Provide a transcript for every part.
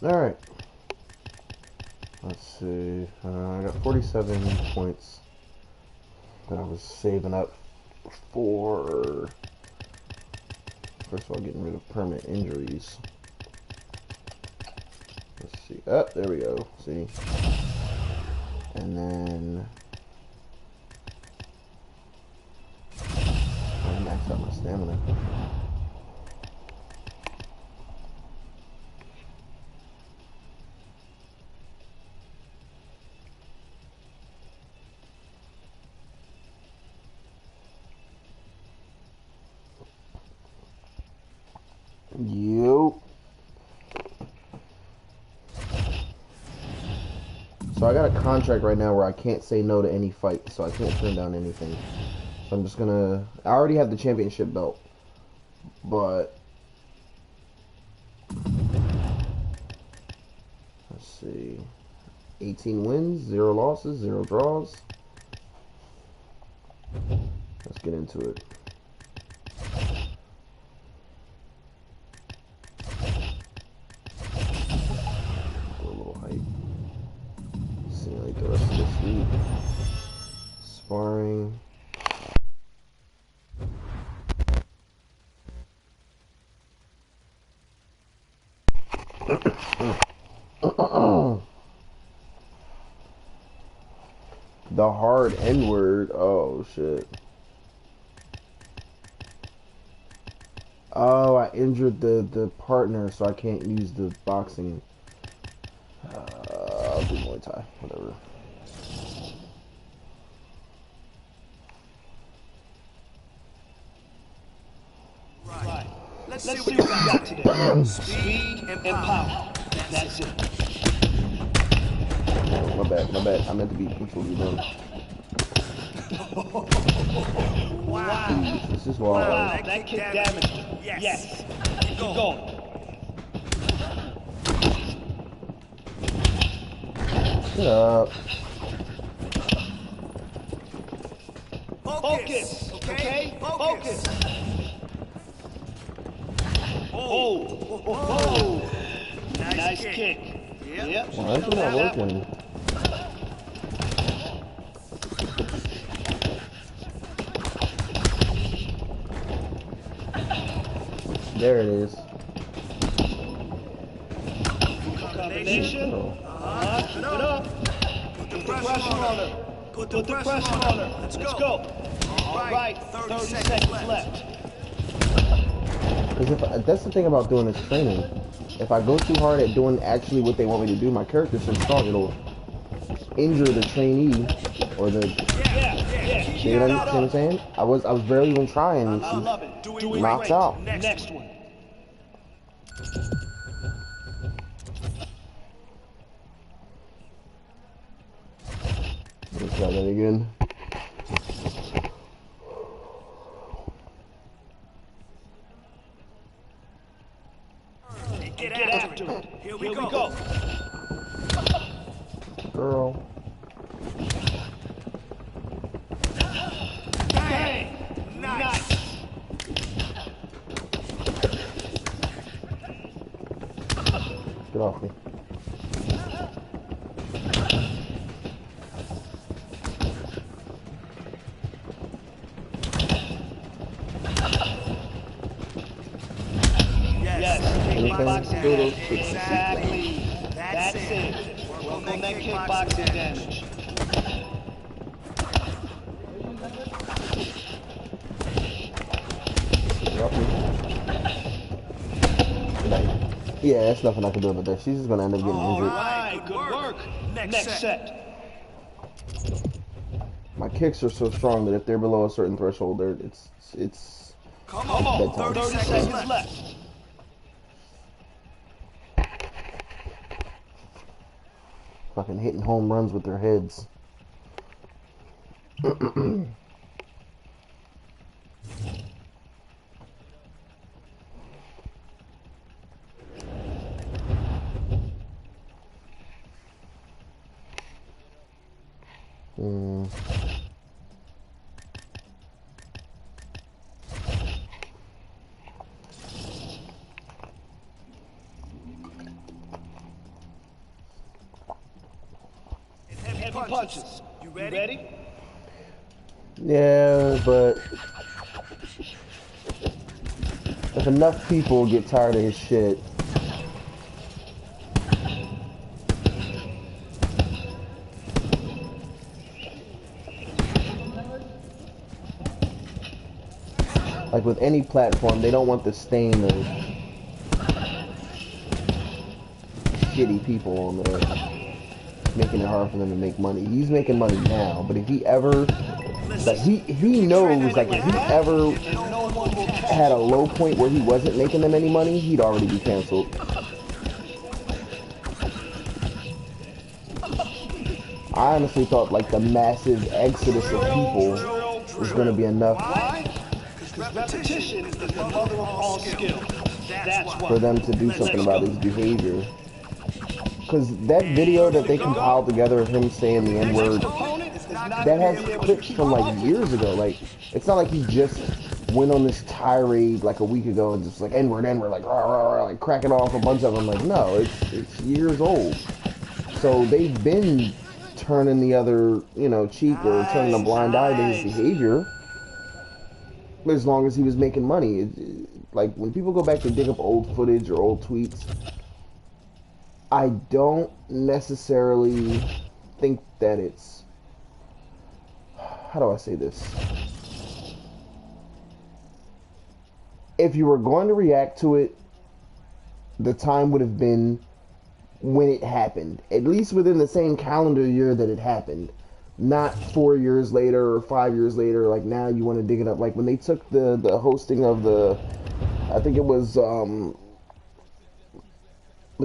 Alright. Let's see. I got 47 points that I was saving up for. First of all, getting rid of permanent injuries. Let's see. Oh, there we go. See? And then I maxed out my stamina. Yo. So I got a contract right now where I can't say no to any fight, so I can't turn down anything. So I'm just gonna. I already have the championship belt, but let's see. 18 wins, 0 losses, 0 draws. Let's get into it. Go a little height. See like the rest of this week. Sparring. The hard N word. Oh shit. Oh, I injured the partner, so I can't use the boxing. I'll do Muay Thai, whatever. Right. Let's see what you got today. Speed and power. That's it. Oh, my bad. I meant to be completely done. Wow. This is wild. Wow, that kick damaged him. Yes. Keep going. Shut up. Focus. Okay? Focus. Oh. Nice kick. Yep. Why is it not working? There it is. Combination. Keep it up. Put the pressure on her. Put the pressure on her. Let's go. All right. 30 seconds left. Because that's the thing about doing this training. If I go too hard at doing actually what they want me to do, my character's so strong it'll injure the trainee or the. You know what I'm saying? I was barely even trying. And she knocks out. Next one. Let's try that again. Get after it. Here we go. Girl. Bang! Nice. Get off me. Kickboxing. Exactly. That's it. Work on that kickboxing damage. Yeah, that's nothing I can do about that. She's just gonna end up getting injured. Alright, good work. Next set. My kicks are so strong that if they're below a certain threshold, it's Come on, 30 seconds left. Fucking hitting home runs with their heads. punches. You ready? Yeah, but if enough people get tired of his shit, like with any platform, they don't want the stain of shitty people on there, making it hard for them to make money. He's making money now, but if he ever, like he knows, like if he ever had a low point where he wasn't making them any money, he'd already be canceled. I honestly thought like the massive exodus of people was going to be enough Repetition is the mother of all skill. That's why. for them to do something about his behavior. Because that video that they compiled together of him saying the N-word, that has clips from like years ago. Like, it's not like he just went on this tirade like a week ago and just like N-word, N-word, like rah, rah, rah, like cracking off a bunch of them. Like, no, it's years old. So they've been turning the other, you know, cheek or turning a blind eye to his behavior as long as he was making money. Like, when people go back to dig up old footage or old tweets, I don't necessarily think that it's, how do I say this? If you were going to react to it, the time would have been when it happened, at least within the same calendar year that it happened, not 4 years later or 5 years later. Like, now you want to dig it up. Like when they took the hosting of the, I think it was the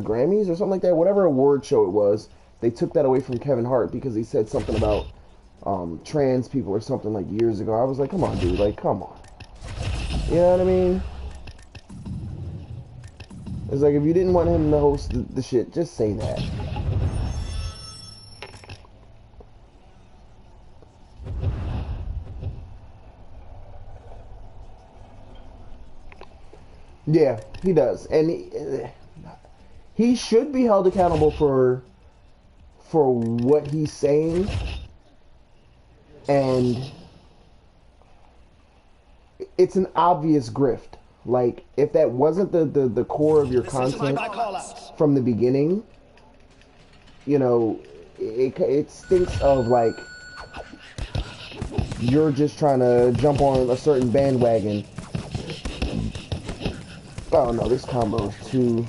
Grammys or something like that, whatever award show it was, they took that away from Kevin Hart because he said something about trans people or something like years ago. I was like, come on, dude, like, come on. You know what I mean? It's like, if you didn't want him to host the shit, just say that. Yeah, he does. And he should be held accountable for what he's saying. And it's an obvious grift. Like, if that wasn't the core of your content from the beginning, you know, it stinks of, like, you're just trying to jump on a certain bandwagon. Oh no, this combo is too...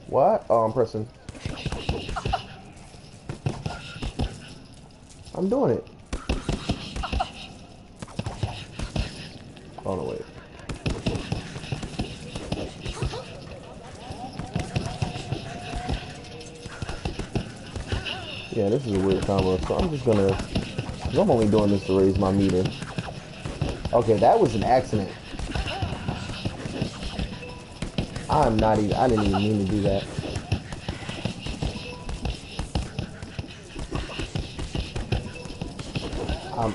What? Oh, I'm pressing. I'm doing it. Oh no, wait. Yeah, this is a weird combo, so I'm just gonna... I'm only doing this to raise my meter. Okay, that was an accident. I didn't even mean to do that.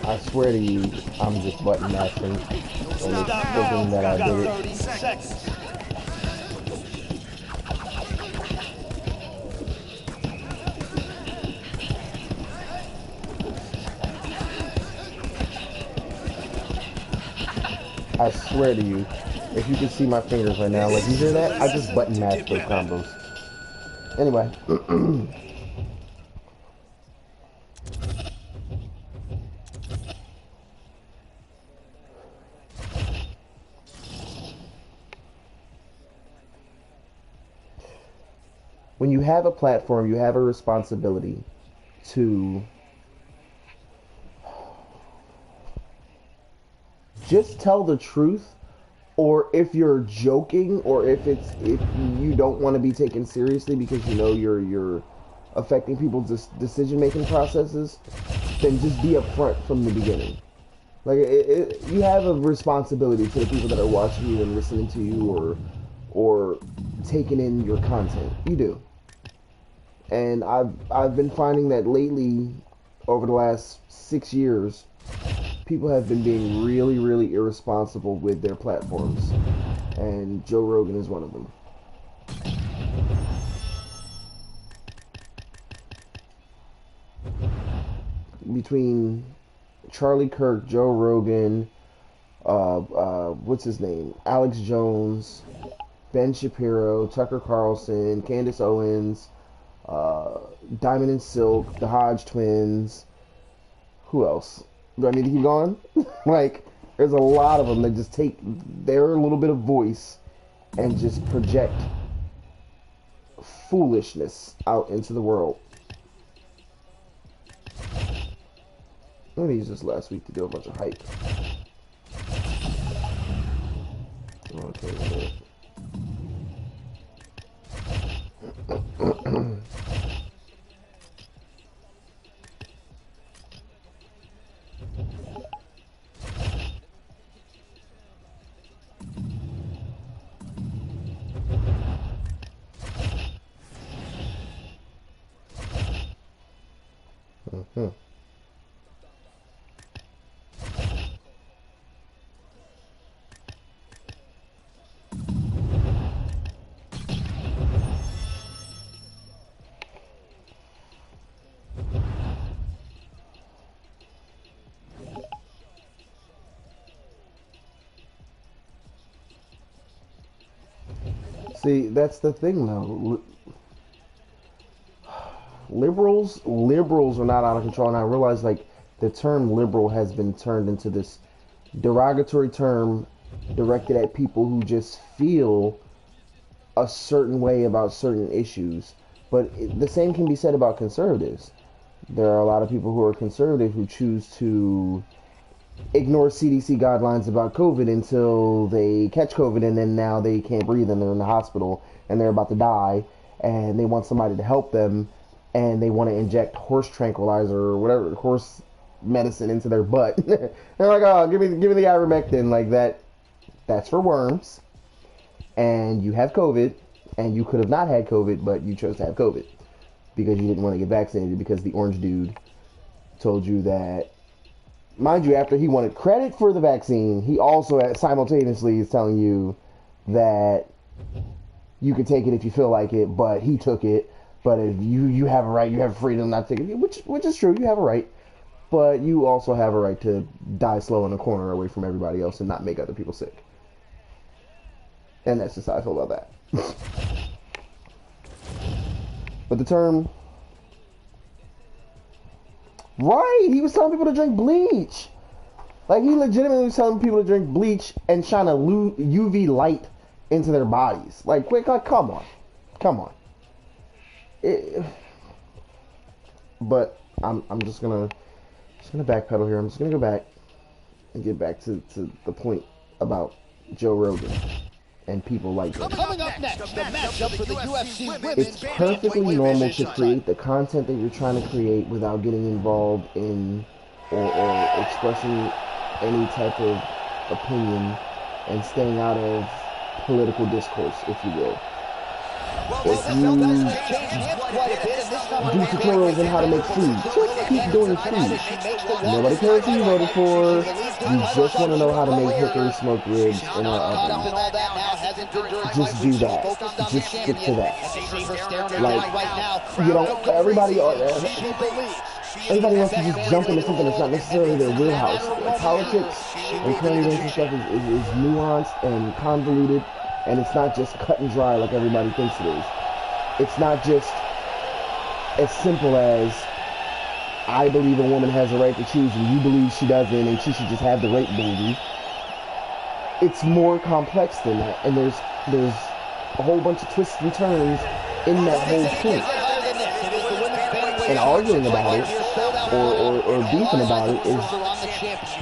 I swear to you, I'm just button mashing. And it's thinking that I did it. I swear to you, if you can see my fingers right now, like, you hear that? I just button mashed those combos. Anyway. When you have a platform, you have a responsibility to just tell the truth, or if you're joking, or if you don't want to be taken seriously because you know you're affecting people's decision-making processes, then just be upfront from the beginning. Like, you have a responsibility to the people that are watching you and listening to you, or taking in your content. You do. And I've been finding that lately, over the last 6 years, people have been being really, really irresponsible with their platforms. And Joe Rogan is one of them. between Charlie Kirk, Joe Rogan, what's his name? Alex Jones, Ben Shapiro, Tucker Carlson, Candace Owens, Diamond and Silk, the Hodge twins. Who else? Do I need to keep going? Like, there's a lot of them that just take their little bit of voice and just project foolishness out into the world. I'm gonna use this last week to do a bunch of hype. Okay. See, that's the thing, though. Liberals are not out of control, and I realize, like, the term liberal has been turned into this derogatory term directed at people who just feel a certain way about certain issues. But the same can be said about conservatives. There are a lot of people who are conservative who choose to ignore CDC guidelines about COVID until they catch COVID, and then now they can't breathe and they're in the hospital and they're about to die, and they want somebody to help them, and they want to inject horse tranquilizer or whatever, horse medicine into their butt. They're like, oh, give me the ivermectin. Like, that's for worms, and you have COVID, and you could have not had COVID, but you chose to have COVID because you didn't want to get vaccinated because the orange dude told you that. Mind you, after he wanted credit for the vaccine, he also simultaneously is telling you that you can take it if you feel like it, but he took it. But if you have a right, you have freedom not to take it, which is true, you have a right. But you also have a right to die slow in a corner away from everybody else and not make other people sick. And that's just how I feel about that. But the term... Right, he was telling people to drink bleach. Like, he legitimately was telling people to drink bleach and shine a UV light into their bodies. Like, quick, like, come on. But I'm just gonna backpedal here. I'm just gonna go back and get back to the point about Joe Rogan and people like him. Coming up next, the matchup for the UFC Women's It's perfectly normal to create the content that you're trying to create without getting involved in or expressing any type of opinion and staying out of political discourse, if you will. If you do tutorials on how to make food, just keep doing food. Nobody cares who you voted for. You just want to know how to make hookers smoke ribs in our oven. Just do that. Just stick to that. Like, you know, everybody wants to just jump into something that's not necessarily their wheelhouse. Politics and current events and stuff is nuanced and convoluted. And it's not just cut and dry like everybody thinks it is. It's not just as simple as I believe a woman has a right to choose and you believe she doesn't and she should just have the right baby. It's more complex than that, and there's a whole bunch of twists and turns in that whole point. And arguing about it or beefing about it is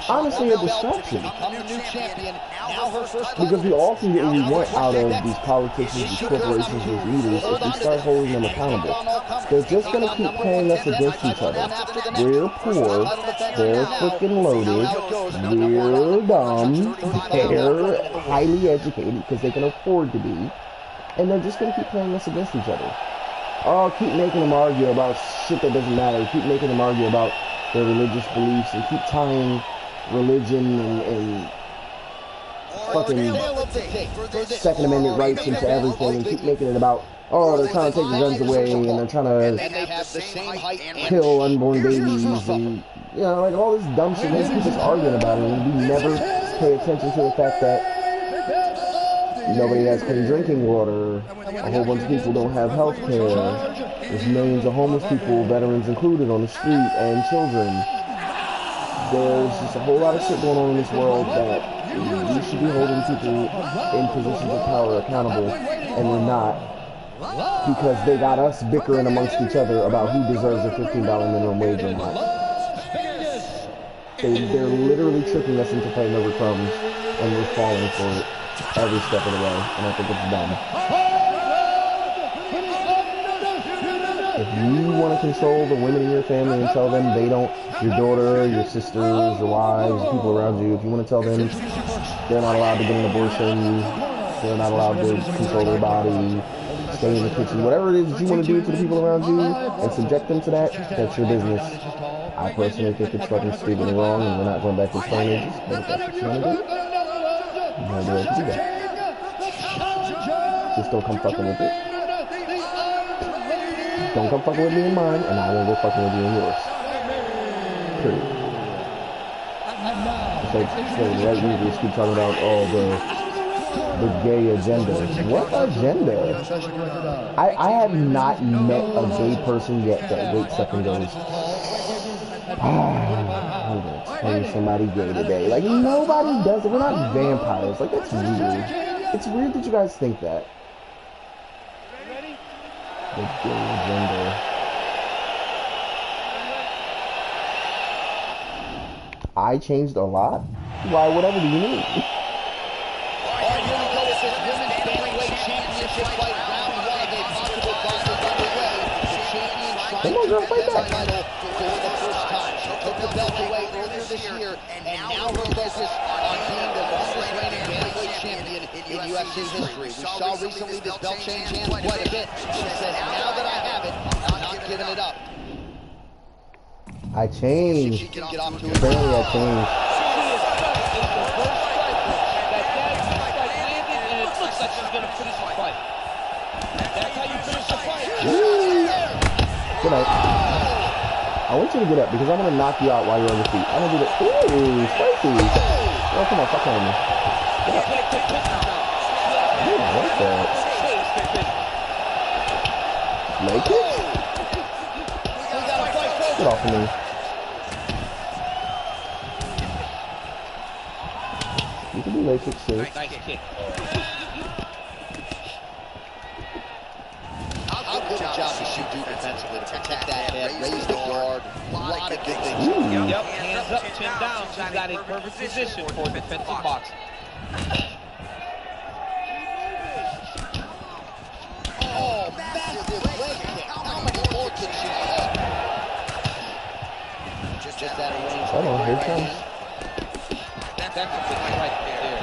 honestly a distraction. Because we all can get what we want out of these politicians, these corporations, these leaders if we start holding them accountable. They're just going to keep playing us against each other. We're poor, they're freaking loaded, we're dumb, they're highly educated because they can afford to be, and they're just going to keep playing us against each other. Oh, keep making them argue about shit that doesn't matter. Keep making them argue about their religious beliefs and keep tying religion and fucking Second Amendment rights into everything and keep making it about, oh, they're trying to take the guns away and they're trying to kill unborn babies and, you know, like all this dumb shit. They keep just arguing about it and we never pay attention to the fact that nobody has clean drinking water, a whole bunch of people don't have health care, there's millions of homeless people, veterans included, on the street, and children. There's just a whole lot of shit going on in this world that we should be holding people in positions of power accountable, and we're not, because they got us bickering amongst each other about who deserves a $15 minimum wage or not. They're literally tricking us into fighting over crumbs, and we're falling for it every step of the way, and I think it's dumb. If you want to control the women in your family and tell them they don't, your daughter, your sisters, your wives, people around you, if you want to tell them they're not allowed to get an abortion, they're not allowed to control their body, stay in the kitchen, whatever it is that you want to do to the people around you and subject them to that, that's your business. I personally think it's fucking stupid and wrong, and we're not going back to Stone Ages, but if that's what you want to do, you want to be able to do that. Just don't come fucking with it. Don't come fucking with me in mine, and I won't go fucking with you in yours. Period. So right, we just keep talking about, oh, the gay agenda. What agenda? I have not met a gay person yet that wakes up and goes, I'm gonna turn somebody gay today. Like, nobody does it. We're not vampires. Like, that's weird. It's weird that you guys think that. The gay agenda. I changed a lot? Why, whatever do you mean? All right, here we go with this women's bantamweight championship fight. Round one of a possible bout is underway. The champion trying to defend the title for the first time. She took the belt away earlier this year, and now her focus on being the longest reigning bantamweight champion in UFC history. We saw recently this belt change hands quite a bit. She says, now that I have it, I'm not giving it up. I changed. Apparently I changed. Good night. I want you to get up because I'm going to knock you out while you're on your feet. I'm going to do that. Ooh, spicy. Oh, come on, fuck on me. Get up. Ooh, I like that. Leg kick? Get off of me. You can do leg kicks too. Nice kick. Good job to shoot deep defensively to protect that head, raise the guard, a lot of good things. Yep, hands up, chin down. She's got a perfect position for defensive boxing. Oh, massive leg kick. How many more can she hit? Just out of range. Hold on, here it comes. That's a good right there.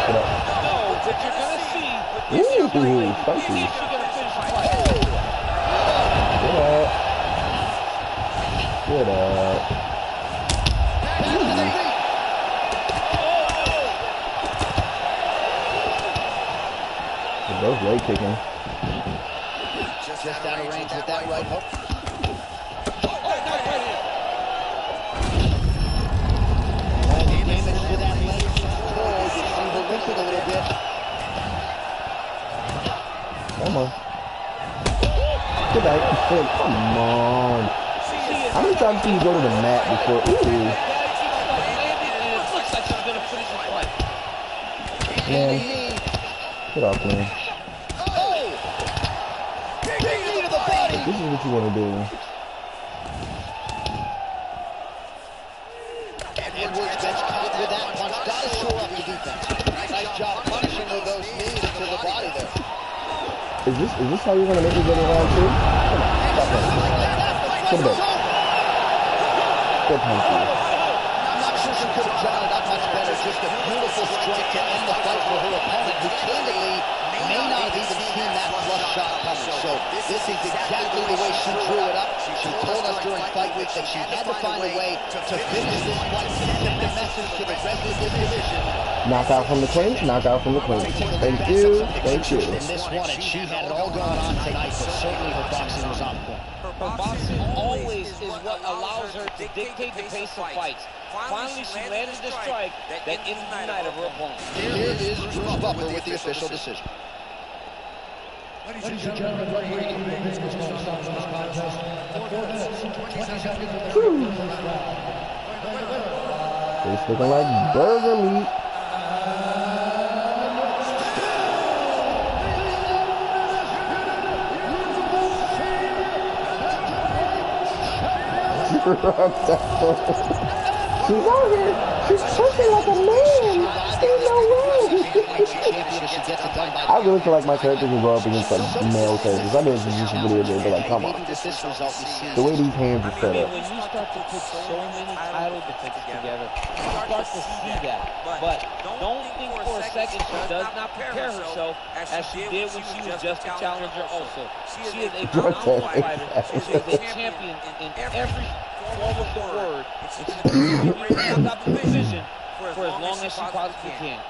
Get up. No, but you're going to see. Ooh, spicy. She's going to finish the fight. Get up. Get up. Those leg kicking. Just out of range with that right hook. And the damage to that leg is cold. You see her limping a little bit. Come on. Good night. Come on. How many times can you go to the mat before? Ooh. Man. Get off, man. This is what you want to do. Edwards gets caught with that punch. Got to shore up the defense. Nice job punishing with those knees to the body there. Is this how you're gonna make it go to round two? Come on, stop that. Put it back. Good punch, dude. I'm not sure she could have done it up much better. Just a beautiful strike to end the fight for her opponent, who candidly may not have even seen that flush shot coming. So this is exactly the way she drew it up. She told us during fight week that she had to find a way to finish this fight, send the message to the rest of the division. Knockout from the clinch, knockout from the clinch. Thank you, thank you. In this one, and she had it all going on tonight, but certainly her boxing was on point. Her boxing always is what allows her to dictate the pace of fights. Finally, she landed the strike that ended the night of her opponent. Here is Bruce Butler with the official decision. Ladies and gentlemen, referee indicates this will stop this contest at 4 minutes, 20 seconds of the It's looking like burger meat. She's out here. She's pushing like a man. There's no way. I really feel like my characters will go up against like male characters. I know it's just a video game, but like, come on. The way these hands are set up. When you start to put so many title defenses together, you start to see that. But don't think for a second she does not prepare herself as she did when she was just a challenger also. She is a phenomenal fighter. She is a champion in every form of the word. And she's going to knock out the position for as long as she possibly can.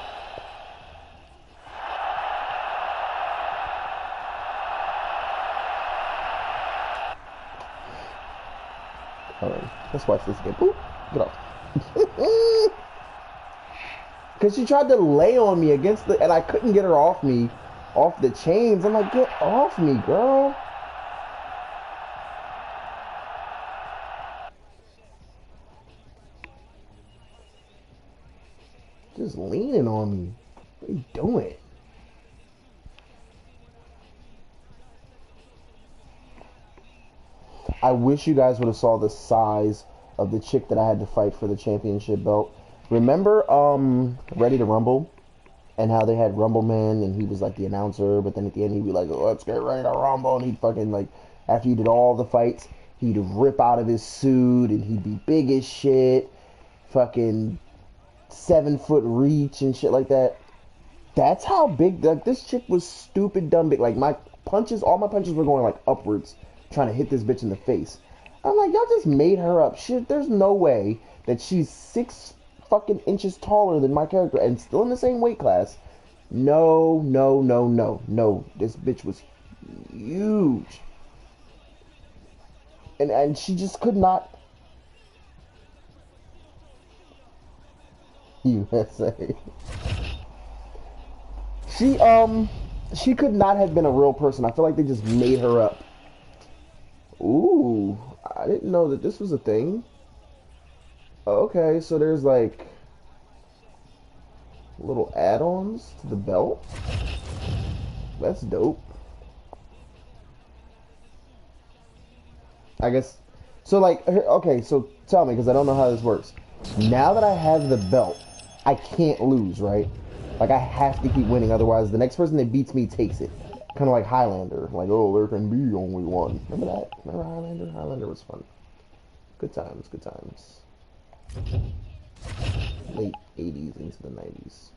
Alright, let's watch this again. Ooh, get off. Because she tried to lay on me against the... And I couldn't get her off me. Off the chains. I'm like, get off me, girl. Just leaning on me. What are you doing? I wish you guys would have saw the size of the chick that I had to fight for the championship belt. Remember Ready to Rumble? And how they had Rumble Man and he was like the announcer, but then at the end he'd be like, oh, let's get ready to rumble, and he'd fucking like, after he did all the fights, he'd rip out of his suit and he'd be big as shit, fucking 7-foot reach and shit like that. That's how big, like, this chick was stupid dumb big. Like, my punches, all my punches were going like upwards, trying to hit this bitch in the face. I'm like, y'all just made her up. Shit, there's no way that she's 6 fucking inches taller than my character and still in the same weight class. No, no, no, no, no. This bitch was huge. And she just could not. USA. She could not have been a real person. I feel like they just made her up. Ooh, I didn't know that this was a thing. Okay, so there's like little add-ons to the belt. That's dope. I guess, so like, okay, so tell me, because I don't know how this works. Now that I have the belt, I can't lose, right? Like, I have to keep winning, otherwise the next person that beats me takes it. Kind of like Highlander. Like, oh, there can be only one. Remember that? Remember Highlander? Highlander was fun. Good times, good times. Late 80s into the 90s.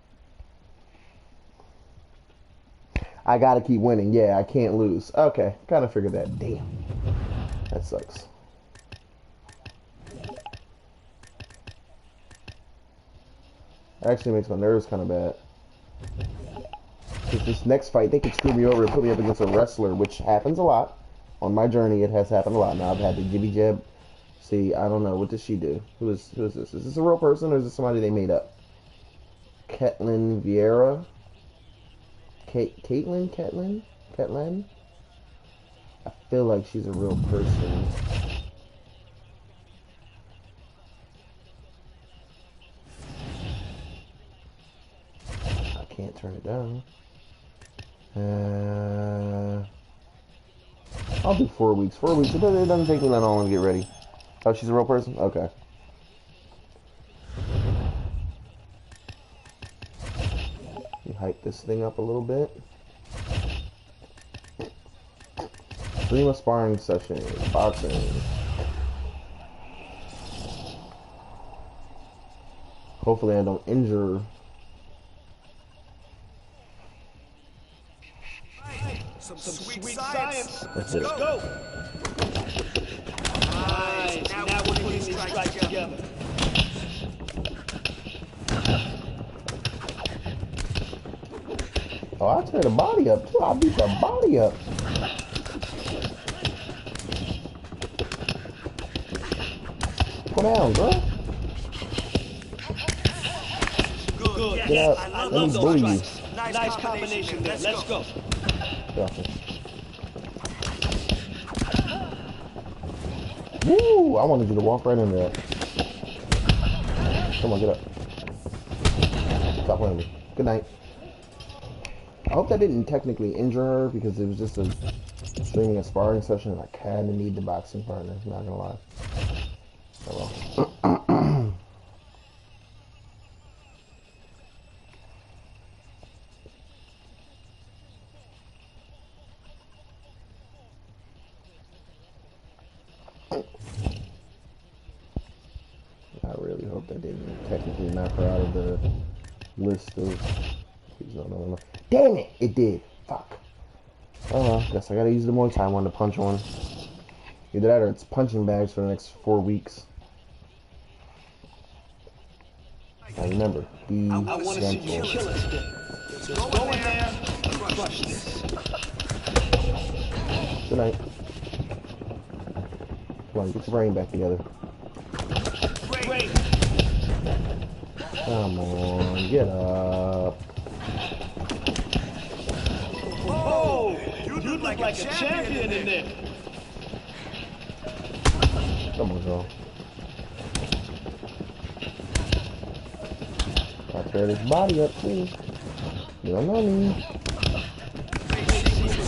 I gotta keep winning. Yeah, I can't lose. Okay, kind of figured that. Damn. That sucks. Actually makes my nerves kind of bad. Because this next fight, they could screw me over and put me up against a wrestler, which happens a lot. On my journey, it has happened a lot. Now I've had the jibby jab. See, I don't know. What does she do? Who is this? Is this a real person or is this somebody they made up? Ketlin Vieira? Ketlin? I feel like she's a real person. I can't turn it down. I'll do 4 weeks. 4 weeks. It doesn't take me that long to get ready. Oh, she's a real person? Okay. You hype this thing up a little bit. Stream a sparring session. Boxing. Hopefully I don't injure. Some sweet side Let's go. Nice. Now we're putting these strikes together. Oh, I tear the body up too. I beat the body up. Come down, girl. Good. Get up. I Let love me those bully you. strikes. Nice combination there. Let's go. Gotcha. Woo! I wanted you to walk right into that. Come on, get up. Stop playing with me. Good night. I hope that didn't technically injure her because it was just a streaming a sparring session. I kind of need the boxing partner. Not gonna lie. Oh well. I really hope that didn't technically knock her out of the list of. Please no. Damn it! It did. Fuck. Oh well, guess I gotta use the Muay Thai one to punch one. Either that or it's punching bags for the next 4 weeks. Now remember, be I want to see you gentle. kill it today. Just go in there and crush this. Good night. Come on, get your brain back together. Great. Come on, get up. Oh, you look like a champion in there. Come on, girl. I tear this body up, too. You don't know me.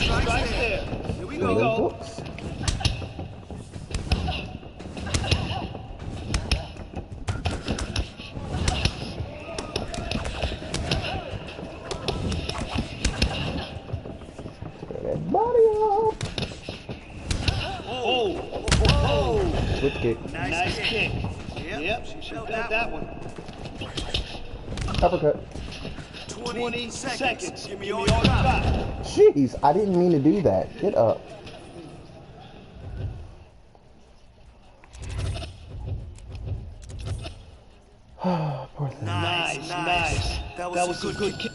Right there. Here we go. Hooks. Tear that body up. Oh. Switch kick. Nice kick. Yep, she felt that one. Uppercut. 20 seconds. Give me all you got. Jeez, I didn't mean to do that. Get up. Poor thing. Nice. That was a good kick.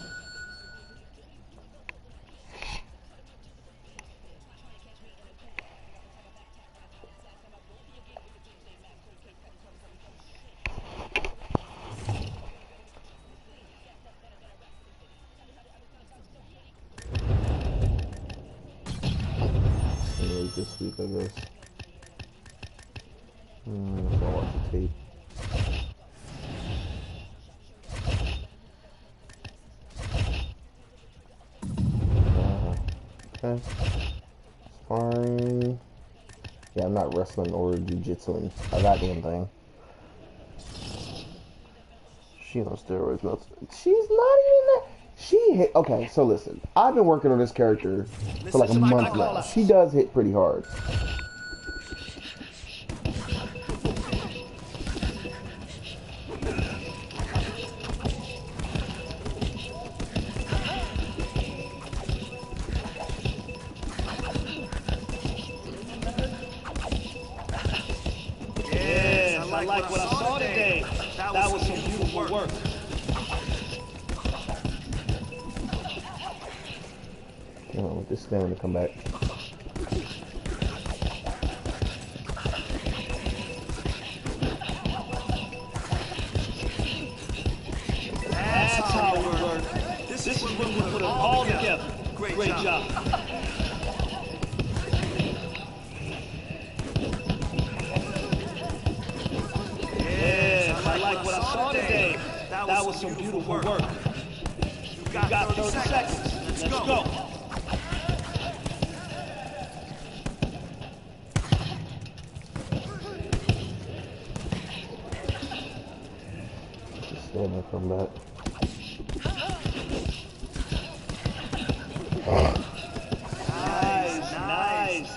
This week, I guess. So I'll watch the tape. Okay. Sparring. Yeah, I'm not wrestling or jiu-jitsuing. I got damn thing. She's on steroids. No, she's not even that. She hit. Okay, so listen. I've been working on this character for like a month now. She does hit pretty hard. Yes, I like what I saw today. That was some beautiful work. Come on, with this stamina to come back. That's how we work. This is when we put it all together. Great job. Yes, I like what I saw today. That was some beautiful work. You got 30 seconds. Let's go. Stamina come back. Nice.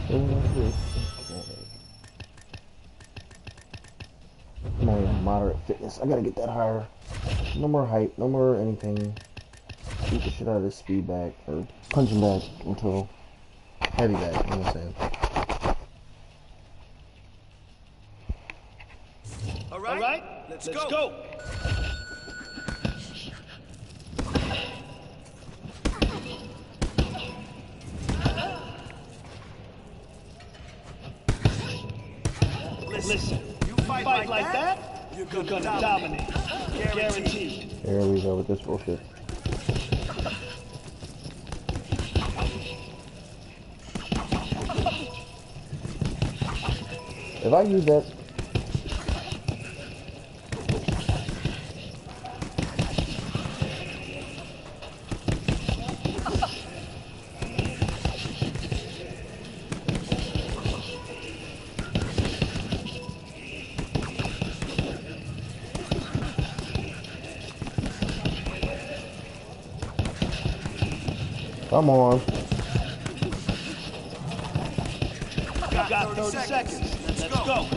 Okay. I'm only on moderate fitness. I gotta get that higher. No more hype. No more anything. Beat the shit out of this speed back or punching back until heavy back. You know what I'm saying? All right, let's go. Listen, you fight like that, you're gonna dominate. Guaranteed. There we go with this bullshit. If I use that, come on. Got 30 seconds. Let's go.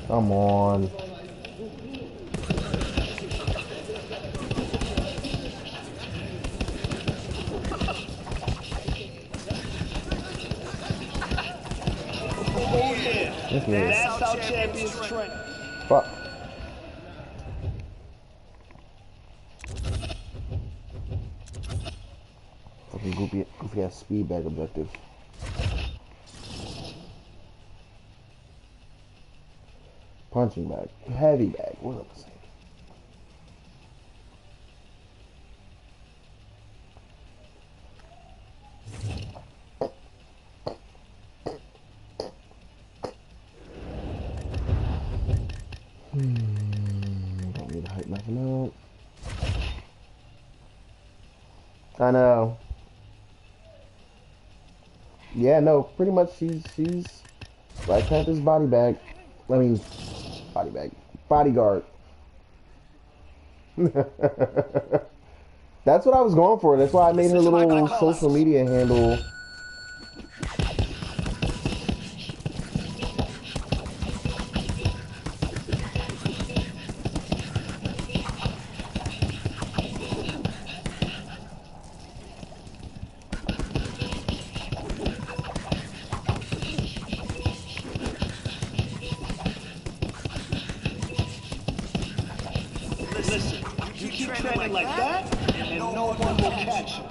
Come on. Oh yeah. That's how champions train. Fuck. Fucking goofy ass speed bag objective. Punching bag. Heavy bag. What am I saying? Don't need to hype nothing out. I know. Yeah, no, pretty much she's Black Panther's body bag. I mean, body bag. Bodyguard. That's what I was going for. That's why I made her little social media handle. Listen, you keep training like that, and no one will catch you.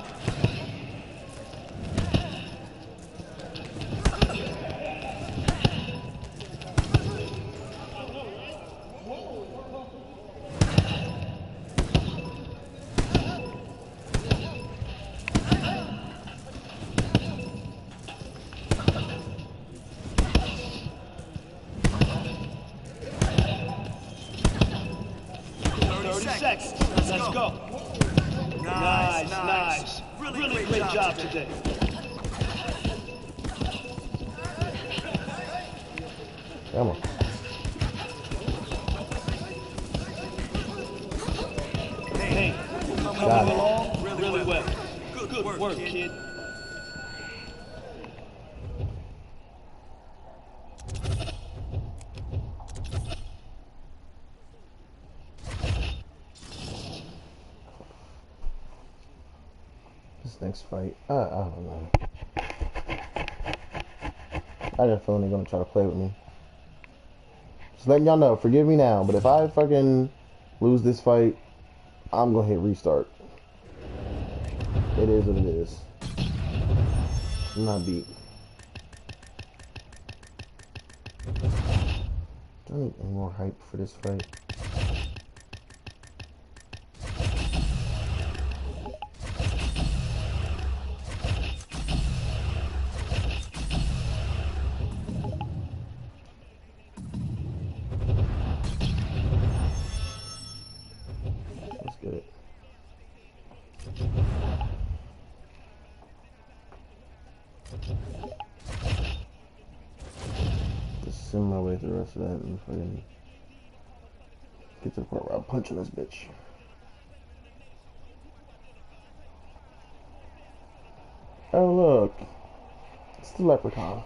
Seconds. Let's go. Nice. Really great job today. Come on. Hey, coming along really well. Good work, kid. Next fight, I don't know. I got a feeling they're gonna try to play with me. Just letting y'all know, forgive me now, but if I fucking lose this fight, I'm gonna hit restart. It is what it is. I'm not beat. Do I need any more hype for this fight? Let's get it. Just sim my way through the rest of that and fucking get to the part where I'm punching this bitch. Oh, look. It's the leprechaun.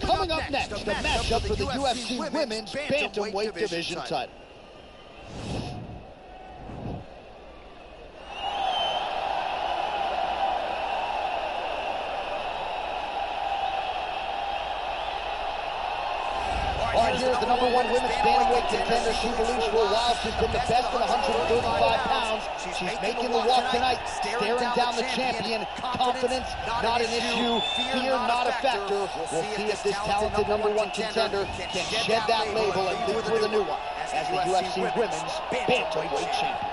Coming up next, the matchup for the UFC Women's Bantamweight Division title. All right, here's the #1 women's bantamweight contender. She believes for a while she's been the best at 135 pounds. She's making the walk tonight, staring down the champion. Confidence, not an issue. Fear, not a factor. We'll see if this talented #1 contender can shed that label and live with a new one as the UFC Women's Bantamweight Champion.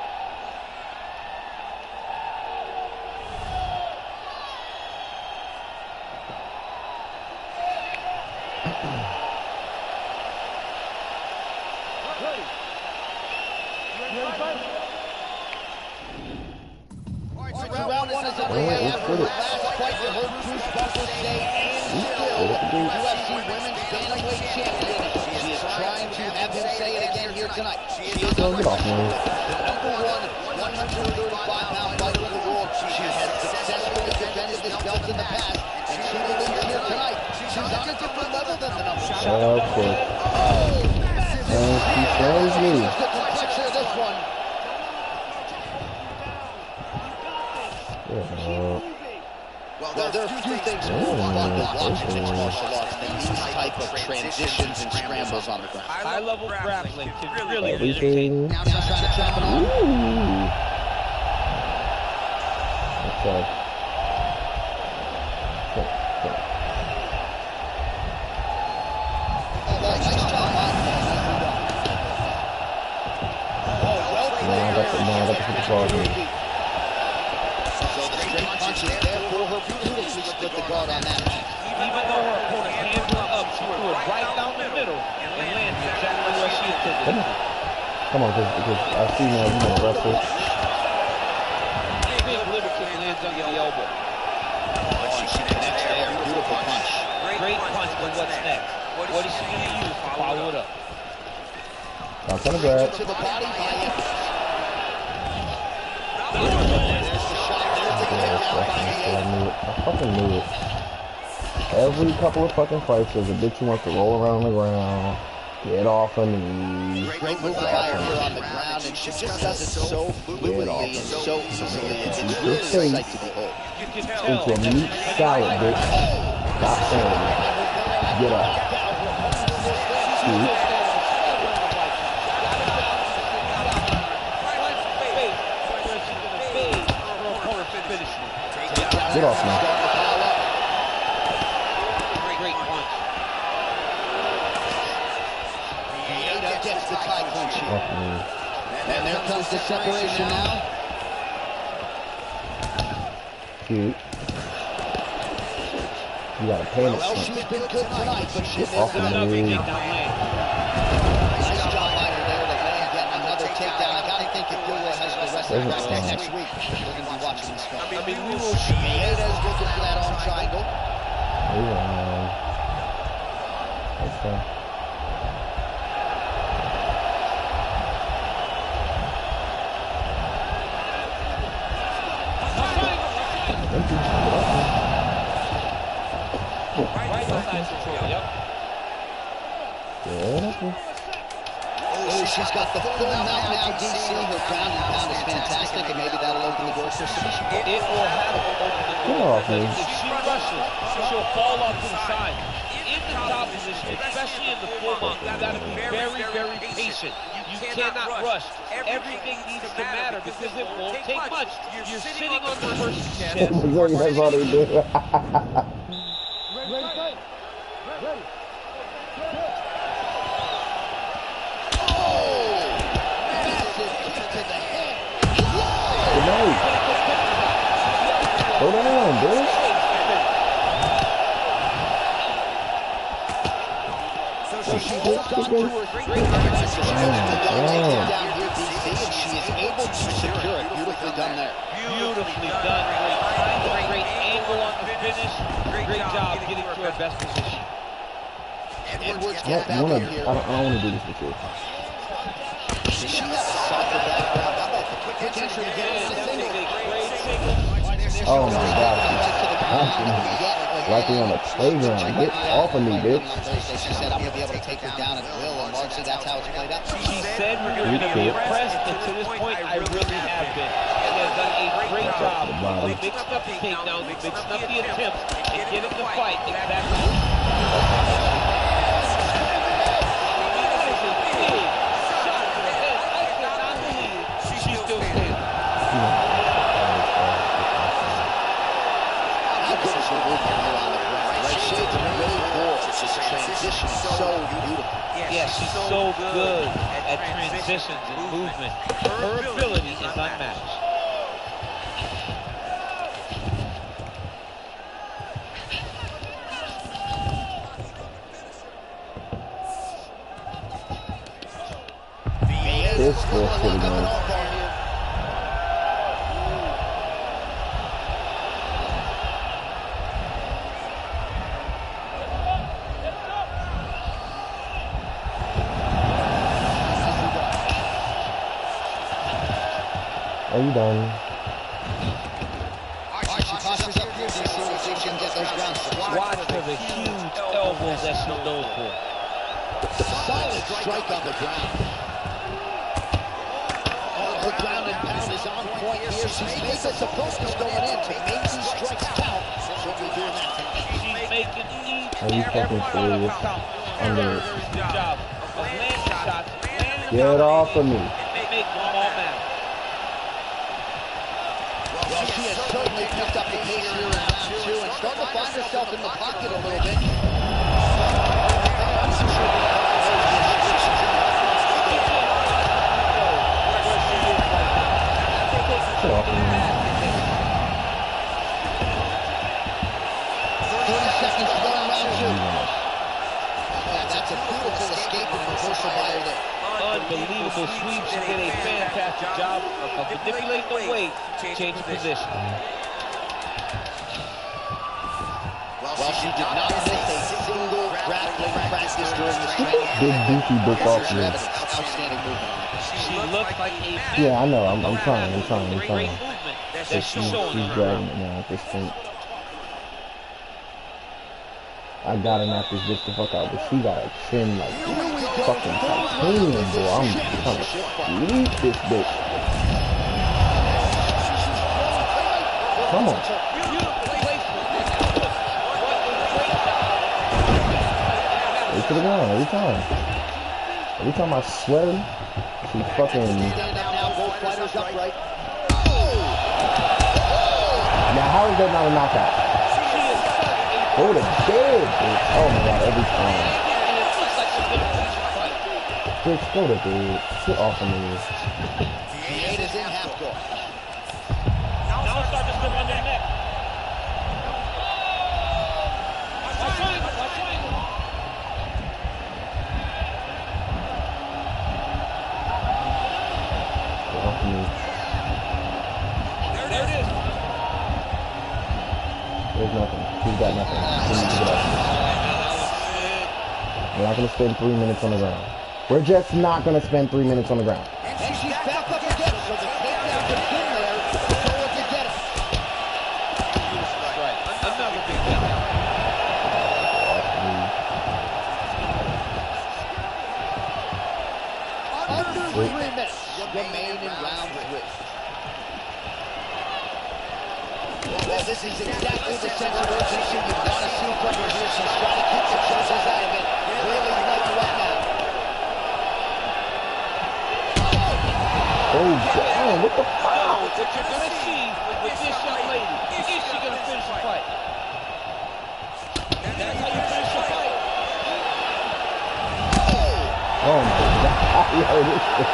Round one is underway after the last fight that heard Bruce Buffer say, and still, UFC Women's Bantamweight Champion. She is trying to have him say it again here tonight. She is the #1 135-pound fighter in the world. She has successfully defended this belt in the past, and she believes here tonight she's on a different level than the #1. Of course. And she throws me. The complexity of this one. Well, there are a few things more fun to watch in mixed martial arts than these type of transitions and scrambles on the ground. High-level grappling can really Everything. Now trying to chop it Ooh. off. Okay. Nice job, man. Now I got to put the claws in. So the straight punch is there for her. Beautifully split the guard on that. Even though her opponent hands were up, she threw it right down the middle and landed exactly where she intended. Come on, because I see now you want to wrestle. Big liver kick lands under the elbow. She connects there. Beautiful punch. Great punch, but what's next? What is she going to use to follow it up? I'm trying to grab. To the body by Evans. I fucking knew it. Every couple of fucking fights, there's a bitch who wants to roll around on the ground, get off her knees. Great move by her on the ground, and she just does it so fluidly and so easily. It's really a sight to behold. Into a meat salad, bitch. Stop saying it. Get up. See? Get off me. Great punch. Vieta gets the tie punch here. And there comes the separation now. Cute. You gotta pay it. Well, she's been good tonight, but she's Off been the good. knee. Nice job by her there to land yet another takedown. I gotta think if Gilroy has the rest of the rest next week, we're gonna be watching this film. I mean, we will see. Vieta's looking for that arm triangle. Okay. Oh, she's got the full mount now, DC. Her ground and pound is fantastic, and maybe that'll open the door for submission. It will have to open the door. If she rushes, she'll fall off to the side. In the top position, especially in the full mount, you've got to be very, very patient. You cannot rush. Everything needs to matter because it won't take much. You're sitting on the person's chest. That's all they do. Hold on, dude. So she holds on to her great punch. She goes to the down here, DC, and she is able to secure it. Beautifully Beautifully done there. Beautifully done. Great timing, great angle on the finish. Great job getting to her best position. Edwards I get back don't up here. want to do this with you. She has a softer background. How about the quick entry to get on the single? Great single. Oh my God. Like we on the playground. Get off of me, bitch. She said, I'm going to be able to take her down at will, and largely that's how it's played out. She said we were going to be impressed, and to this point, I really have been. She has done a great job of mixing up the takedowns, mixing up the attempts, and getting the fight exactly. Yeah, she's so good at transitions and movement. Her ability is unmatched. This feels pretty good. Are you done? Watch for the huge elbows that she's known for. Solid strike on the ground. Her ground and pound is on point here. She's made this a focus going in to make these strikes count. She'll be doing that tonight. She's making Are you fucking serious? I'm gonna job of landing shots. get off of me. Make them all matter. Well, she has certainly picked up the pace here in round two and starting to find herself in the pocket a little bit. Get off of me. 30 seconds to go in round two. That's a beautiful escape and reversal by her there. Unbelievable sweep. She did a fantastic job of manipulating the weight to change the position. Well, she did not miss a single grappling practice during the training. Big beefy book off me. Outstanding movement. She looked like a Yeah, I know. I'm trying. great movement that she's showing She's her. dragging it now at this point. I gotta knock this bitch the fuck out, but she got a chin like fucking titanium, bro. I'm trying to sweep this bitch. Come on. Straight to the ground every time. Every time I swear, she fucking. Now how is that not a knockout? Go to bed, bitch. Oh my God, every time. Bitch, go to bed. Get off of me. The 8 is in half court. Now start to slip on their neck. Get off of me. There it is. There's nothing. She's got nothing. She needs to get off of me. We're not going to spend 3 minutes on the ground. We're just not going to spend 3 minutes on the ground. And she's back up again, so the takedown to pin there. So what to get it. Right. Another big takedown. Under 3 minutes remain in round 3. Well, this is exactly the sense of urgency you want to see from her here. She's trying to keep the choices out of it. Really light right now. Oh, damn. What the fuck? What you're going to see with this young lady, is she going to finish the fight? That's how you finish the fight. Oh, my God. Yo, this shit.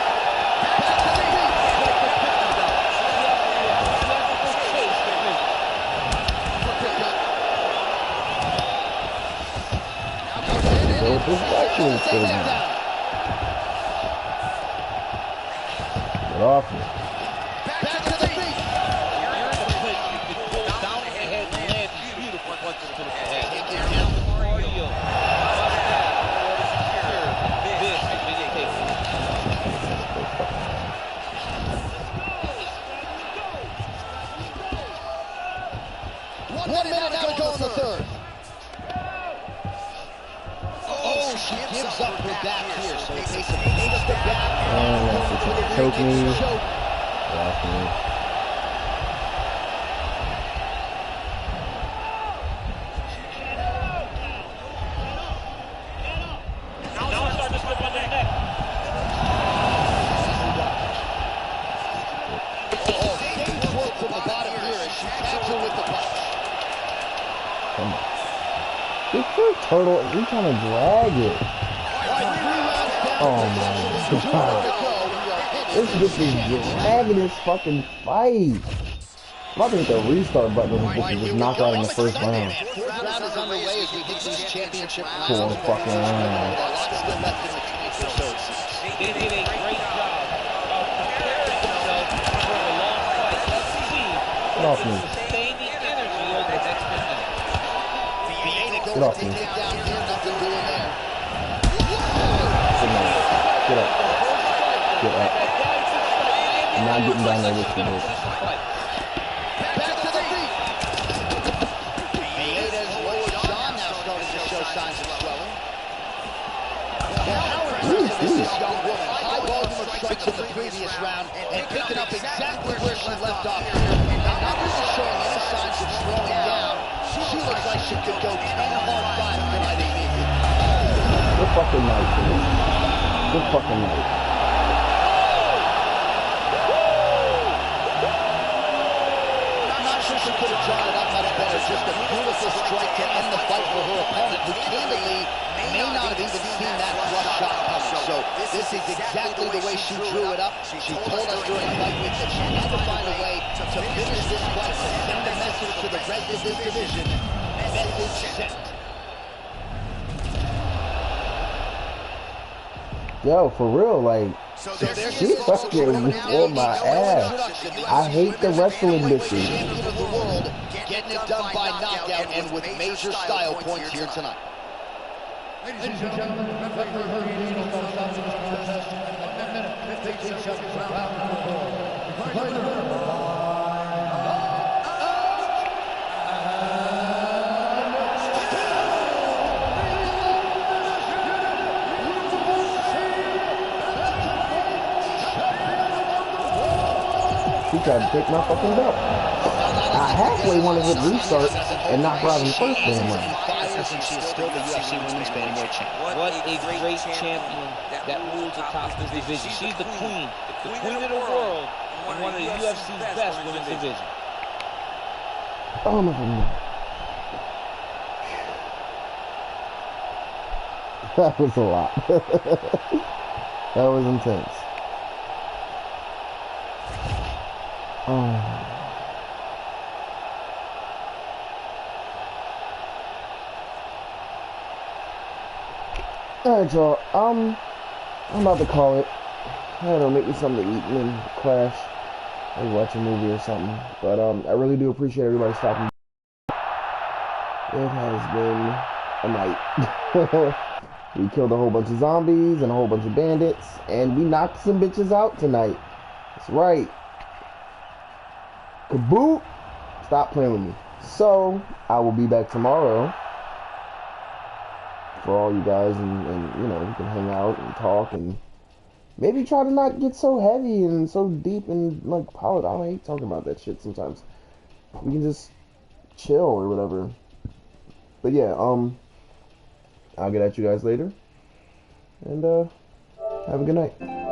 Get off me. Back to the feet. 1 minute now to go in the third. Oh, she gives up her back here, so Mason takes the back. Choke me. Lost me. Now start to slip under the neck. Oh, stage work from the bottom here as she taps her with the punch. Come on. Get your turtle. You're trying to drag it. Oh my god. This bitch is dragging this fucking fight. I'm about to hit the restart button on this bitch and just knock out in the first round. Fourth round is underway as we hit these championship rounds. Four fucking rounds. Lots still left in the tank, so They did a great job of preparing themselves for a long fight. Let's see Get off me. sustain the energy over the next minute. Get off me. take down here, nothing doing there. Get up. Get up. I'm not getting down there with you, bitch. Back to the feet. Vieda's lower jaw now starting to show signs of swelling. How impressive is this young woman? High volume of strikes in the previous round and picking up exactly where she left off here. And not really showing any signs of slowing down. She looks like she could go 10 hard fights tonight, Amy. Good fucking night, dude. Good fucking night. Not sure she could have drawn it up much better. Just a beautiful strike to end the fight for her opponent, who candidly may not have even seen that flush shot coming. So this is exactly the way she drew it up. She told us during the fight week that she had to find a way to finish this fight, to send a message to the rest of this division. Message sent. Yo, for real, like, she fucking whooped my ass. I hate the wrestling bitches. Champion of the world, getting it done by knockout and with major style points here tonight. Ladies and gentlemen, referee Hurricane will stop this contest at 1 minute, 15 seconds, round number 4. Declaring the winner She tried to take my fucking belt. I halfway wanted to hit restart and knock her out in the first damn round. She is still the UFC Women's Bantamweight champion. What a great champion that rules atop this division. She's the queen of the world, and one of the UFC's best women's division. Oh my god. That was a lot. That was intense. Oh. Alright, y'all. I'm about to call it. I don't know, make me something to eat and then crash. Maybe watch a movie or something. But I really do appreciate everybody stopping. It has been a night. We killed a whole bunch of zombies and a whole bunch of bandits, and we knocked some bitches out tonight. That's right. Kaboot! Stop playing with me. So, I will be back tomorrow for all you guys, and you know, we can hang out and talk and maybe try to not get so heavy and so deep and like politics. I hate talking about that shit sometimes. We can just chill or whatever. But yeah, I'll get at you guys later, and have a good night.